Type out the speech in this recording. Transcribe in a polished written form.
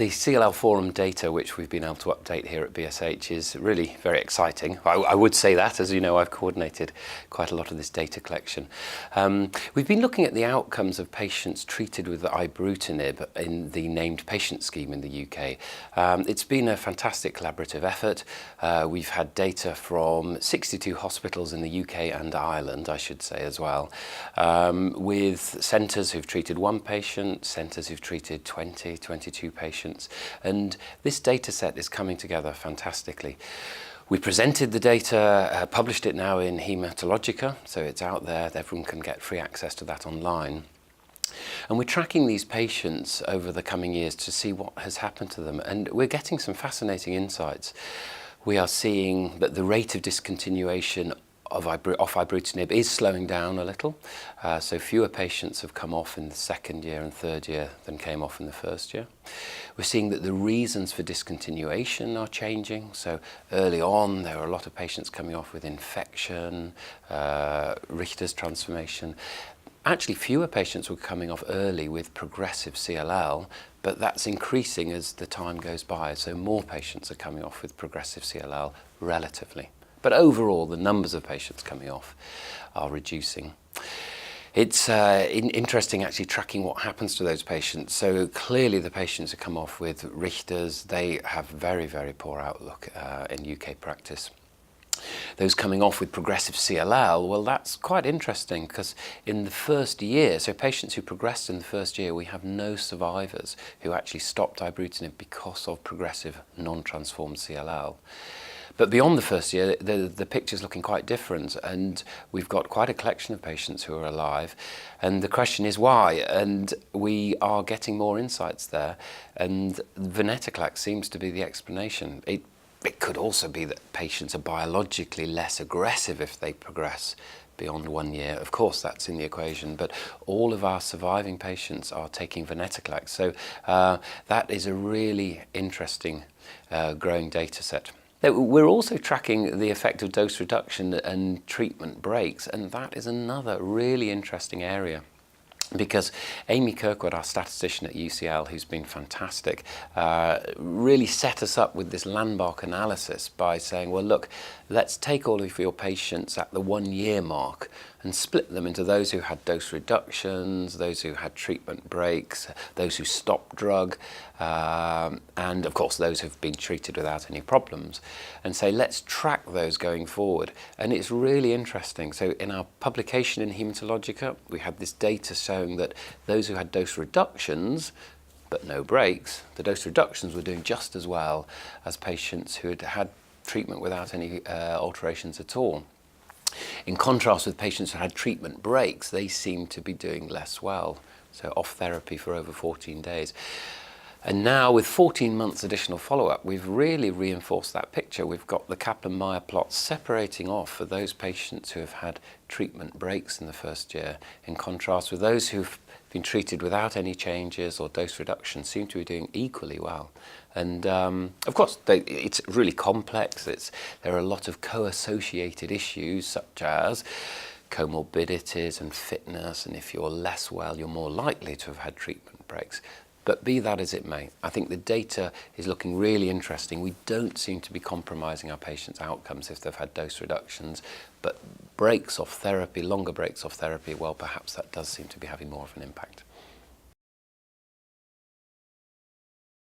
the CLL forum data, which we've been able to update here at BSH, is really very exciting. I would say that, as you know, I've coordinated quite a lot of this data collection. We've been looking at the outcomes of patients treated with Ibrutinib in the named patient scheme in the UK. It's been a fantastic collaborative effort. We've had data from 62 hospitals in the UK and Ireland, I should say, as well, with centres who've treated one patient, centres who've treated 20, 22 patients, and this data set is coming together fantastically. We presented the data, published it now in Haematology, so it's out there, everyone can get free access to that online. And we're tracking these patients over the coming years to see what has happened to them, and we're getting some fascinating insights. We are seeing that the rate of discontinuation off Ibrutinib is slowing down a little, so fewer patients have come off in the second year and third year than came off in the first year. We're seeing that the reasons for discontinuation are changing, so early on there were a lot of patients coming off with infection, Richter's transformation. Actually, fewer patients were coming off early with progressive CLL, but that's increasing as the time goes by, so more patients are coming off with progressive CLL relatively. But overall, the numbers of patients coming off are reducing. It's interesting actually tracking what happens to those patients. So clearly the patients who come off with Richter's, they have very, very poor outlook in UK practice. Those coming off with progressive CLL, well, that's quite interesting because in the first year, so patients who progressed in the first year, we have no survivors who actually stopped Ibrutinib because of progressive non-transformed CLL. But beyond the first year, the picture's looking quite different, and we've got quite a collection of patients who are alive, and the question is why? And we are getting more insights there, and Venetoclax seems to be the explanation. It could also be that patients are biologically less aggressive if they progress beyond 1 year. Of course, that's in the equation, but all of our surviving patients are taking Venetoclax. So that is a really interesting growing data set. We're also tracking the effect of dose reduction and treatment breaks, and that is another really interesting area. Because Amy Kirkwood, our statistician at UCL, who's been fantastic, really set us up with this landmark analysis by saying, well, look, let's take all of your patients at the 1 year mark and split them into those who had dose reductions, those who had treatment breaks, those who stopped drug, and of course those who've been treated without any problems, and say, let's track those going forward. And it's really interesting. So in our publication in Haematology, we had this data showing that those who had dose reductions but no breaks, the dose reductions were doing just as well as patients who had had treatment without any alterations at all. In contrast with patients who had treatment breaks, they seemed to be doing less well, so off therapy for over 14 days. And now with 14 months additional follow-up, we've really reinforced that picture. We've got the Kaplan-Meier plots separating off for those patients who have had treatment breaks in the first year, in contrast with those who've been treated without any changes or dose reduction seem to be doing equally well. And of course, it's really complex. There are a lot of co-associated issues such as comorbidities and fitness, and if you're less well, you're more likely to have had treatment breaks. But be that as it may, I think the data is looking really interesting. We don't seem to be compromising our patients' outcomes if they've had dose reductions, but breaks off therapy, longer breaks off therapy, well, perhaps that does seem to be having more of an impact.